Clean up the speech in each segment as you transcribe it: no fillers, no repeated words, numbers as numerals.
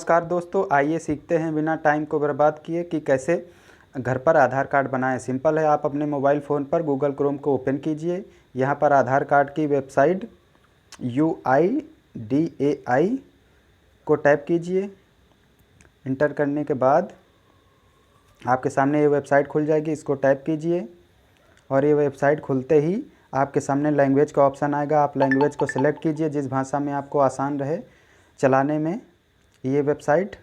नमस्कार दोस्तों, आइए सीखते हैं बिना टाइम को बर्बाद किए कि कैसे घर पर आधार कार्ड बनाएं। सिंपल है, आप अपने मोबाइल फ़ोन पर गूगल क्रोम को ओपन कीजिए। यहाँ पर आधार कार्ड की वेबसाइट UIDAI को टैप कीजिए। इंटर करने के बाद आपके सामने ये वेबसाइट खुल जाएगी, इसको टैप कीजिए और ये वेबसाइट खुलते ही आपके सामने लैंग्वेज का ऑप्शन आएगा। आप लैंग्वेज को सिलेक्ट कीजिए जिस भाषा में आपको आसान रहे चलाने में ये वेबसाइट।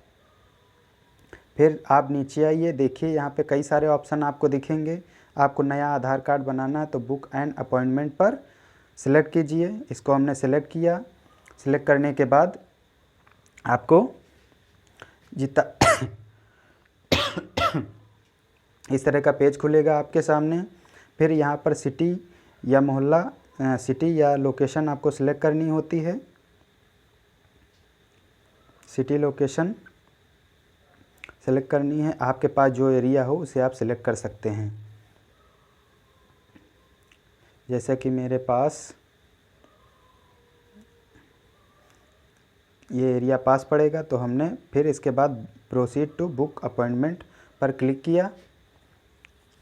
फिर आप नीचे आइए, देखिए यहाँ पे कई सारे ऑप्शन आपको दिखेंगे। आपको नया आधार कार्ड बनाना है तो बुक एंड अपॉइंटमेंट पर सिलेक्ट कीजिए। इसको हमने सिलेक्ट किया। सिलेक्ट करने के बाद आपको जितना इस तरह का पेज खुलेगा आपके सामने। फिर यहाँ पर सिटी या मोहल्ला, सिटी या लोकेशन आपको सिलेक्ट करनी होती है। सिटी लोकेशन सेलेक्ट करनी है। आपके पास जो एरिया हो उसे आप सिलेक्ट कर सकते हैं। जैसे कि मेरे पास ये एरिया पास पड़ेगा तो हमने फिर इसके बाद प्रोसीड टू बुक अपॉइंटमेंट पर क्लिक किया।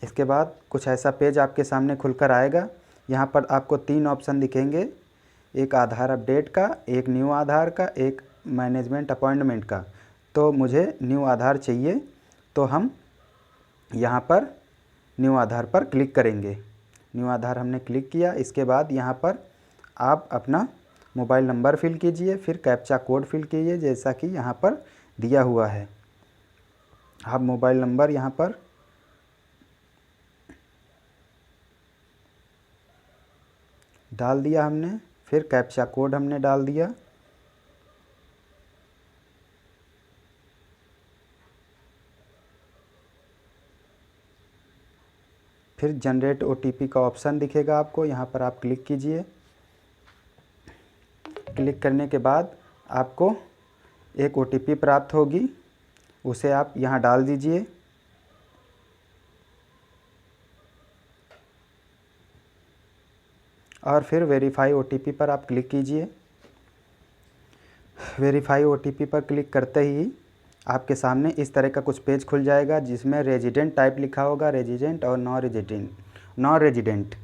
इसके बाद कुछ ऐसा पेज आपके सामने खुलकर आएगा। यहाँ पर आपको 3 ऑप्शन दिखेंगे, एक आधार अपडेट का, एक न्यू आधार का, एक मैनेजमेंट अपॉइंटमेंट का। तो मुझे न्यू आधार चाहिए तो हम यहाँ पर न्यू आधार पर क्लिक करेंगे। न्यू आधार हमने क्लिक किया। इसके बाद यहाँ पर आप अपना मोबाइल नंबर फिल कीजिए, फिर कैप्चा कोड फिल कीजिए जैसा कि यहाँ पर दिया हुआ है। आप मोबाइल नंबर यहाँ पर डाल दिया हमने, फिर कैप्चा कोड हमने डाल दिया। फिर जनरेट OTP का ऑप्शन दिखेगा आपको, यहाँ पर आप क्लिक कीजिए। क्लिक करने के बाद आपको एक OTP प्राप्त होगी, उसे आप यहाँ डाल दीजिए। और फिर वेरीफाई OTP पर आप क्लिक कीजिए। वेरीफाई OTP पर क्लिक करते ही आपके सामने इस तरह का कुछ पेज खुल जाएगा जिसमें रेजिडेंट टाइप लिखा होगा, रेजिडेंट और नॉन रेजिडेंट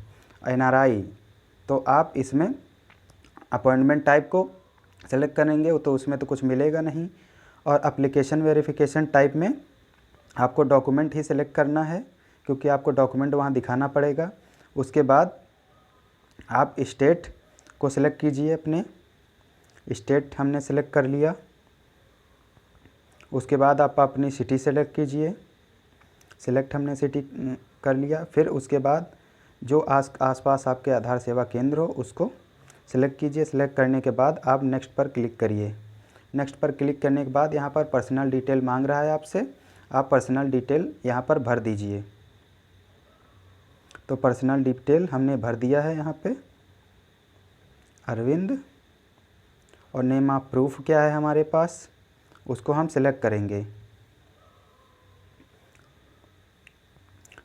NRI। तो आप इसमें अपॉइंटमेंट टाइप को सेलेक्ट करेंगे तो उसमें तो कुछ मिलेगा नहीं। और एप्लीकेशन वेरिफिकेशन टाइप में आपको डॉक्यूमेंट ही सिलेक्ट करना है क्योंकि आपको डॉक्यूमेंट वहाँ दिखाना पड़ेगा। उसके बाद आप स्टेट को सिलेक्ट कीजिए। अपने स्टेट हमने सेलेक्ट कर लिया। उसके बाद आप अपनी सिटी सेलेक्ट कीजिए। सिलेक्ट हमने सिटी कर लिया। फिर उसके बाद जो आसपास आपके आधार सेवा केंद्र हो उसको सिलेक्ट कीजिए। सिलेक्ट करने के बाद आप नेक्स्ट पर क्लिक करिए। नेक्स्ट पर क्लिक करने के बाद यहाँ पर पर्सनल डिटेल मांग रहा है आपसे, आप पर्सनल डिटेल यहाँ पर भर दीजिए। तो पर्सनल डिटेल हमने भर दिया है यहाँ पे, अरविंद। और नेम ऑफ प्रूफ क्या है हमारे पास, उसको हम सिलेक्ट करेंगे।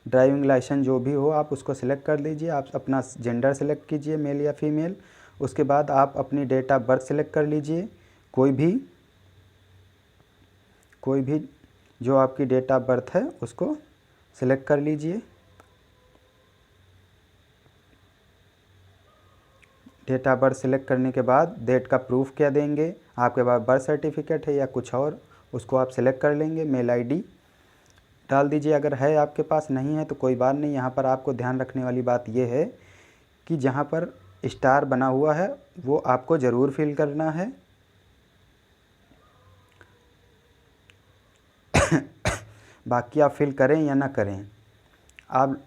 ड्राइविंग लाइसेंस जो भी हो आप उसको सिलेक्ट कर लीजिए। आप अपना जेंडर सेलेक्ट कीजिए, मेल या फीमेल। उसके बाद आप अपनी डेट ऑफ बर्थ सेलेक्ट कर लीजिए, कोई भी जो आपकी डेट ऑफ बर्थ है उसको सिलेक्ट कर लीजिए। डेट ऑफ बर्थ सेलेक्ट करने के बाद डेट का प्रूफ क्या देंगे, आपके पास बर्थ सर्टिफिकेट है या कुछ और, उसको आप सिलेक्ट कर लेंगे। मेल ID डाल दीजिए अगर है आपके पास, नहीं है तो कोई बात नहीं। यहाँ पर आपको ध्यान रखने वाली बात यह है कि जहाँ पर स्टार बना हुआ है वो आपको ज़रूर फिल करना है। बाकी आप फिल करें या ना करें, आप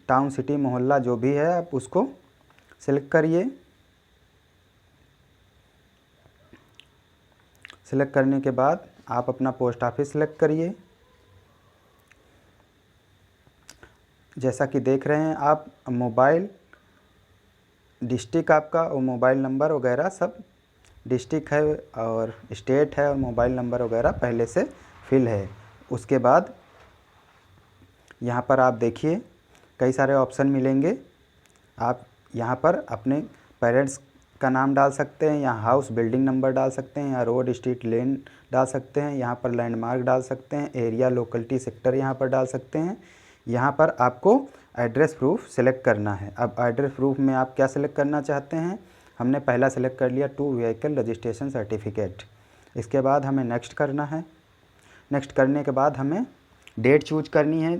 टाउन, सिटी, मोहल्ला जो भी है आप उसको सिलेक्ट करिए। सिलेक्ट करने के बाद आप अपना पोस्ट ऑफिस सिलेक्ट करिए। जैसा कि देख रहे हैं आप, मोबाइल डिस्ट्रिक्ट आपका और मोबाइल नंबर वगैरह सब डिस्ट्रिक्ट है और स्टेट है और मोबाइल नंबर वगैरह पहले से फिल है। उसके बाद यहाँ पर आप देखिए कई सारे ऑप्शन मिलेंगे। आप यहाँ पर अपने पेरेंट्स का नाम डाल सकते हैं, यहाँ हाउस बिल्डिंग नंबर डाल सकते हैं, यहाँ रोड स्ट्रीट लेन डाल सकते हैं, यहाँ पर लैंडमार्क डाल सकते हैं, एरिया लोकेलिटी सेक्टर यहाँ पर डाल सकते हैं। यहाँ पर आपको एड्रेस प्रूफ सेलेक्ट करना है। अब एड्रेस प्रूफ में आप क्या सेलेक्ट करना चाहते हैं, हमने पहला सेलेक्ट कर लिया टू व्हीकल रजिस्ट्रेशन सर्टिफिकेट। इसके बाद हमें नेक्स्ट करना है। नेक्स्ट करने के बाद हमें डेट चूज करनी है,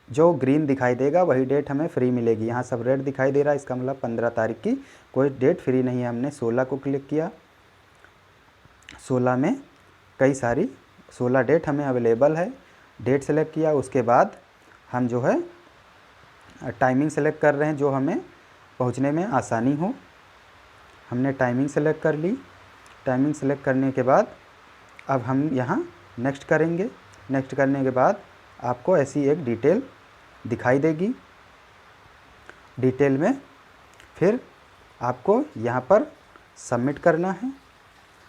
जो ग्रीन दिखाई देगा वही डेट हमें फ्री मिलेगी। यहाँ सब रेड दिखाई दे रहा है, इसका मतलब 15 तारीख की कोई डेट फ्री नहीं है। हमने 16 को क्लिक किया, 16 में कई सारी 16 डेट हमें अवेलेबल है, डेट सेलेक्ट किया। उसके बाद हम जो है टाइमिंग सेलेक्ट कर रहे हैं जो हमें पहुँचने में आसानी हो। हमने टाइमिंग सेलेक्ट कर ली। टाइमिंग सेलेक्ट करने के बाद अब हम यहाँ नेक्स्ट करेंगे। नेक्स्ट करने के बाद आपको ऐसी एक डिटेल दिखाई देगी। डिटेल में फिर आपको यहाँ पर सबमिट करना है।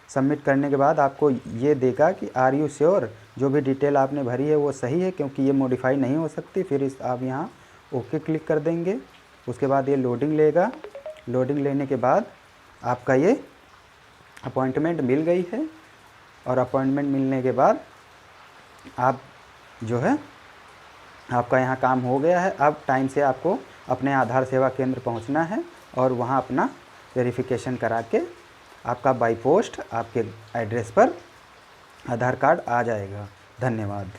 सबमिट करने के बाद आपको ये देगा कि आर यू श्योर, जो भी डिटेल आपने भरी है वो सही है, क्योंकि ये मॉडिफाई नहीं हो सकती। फिर आप यहाँ ओके क्लिक कर देंगे। उसके बाद ये लोडिंग लेगा। लोडिंग लेने के बाद आपका ये अपॉइंटमेंट मिल गई है, और अपॉइंटमेंट मिलने के बाद आप जो है आपका यहाँ काम हो गया है। अब टाइम से आपको अपने आधार सेवा केंद्र पहुँचना है और वहाँ अपना वेरिफिकेशन करा के आपका बाई पोस्ट आपके एड्रेस पर आधार कार्ड आ जाएगा। धन्यवाद।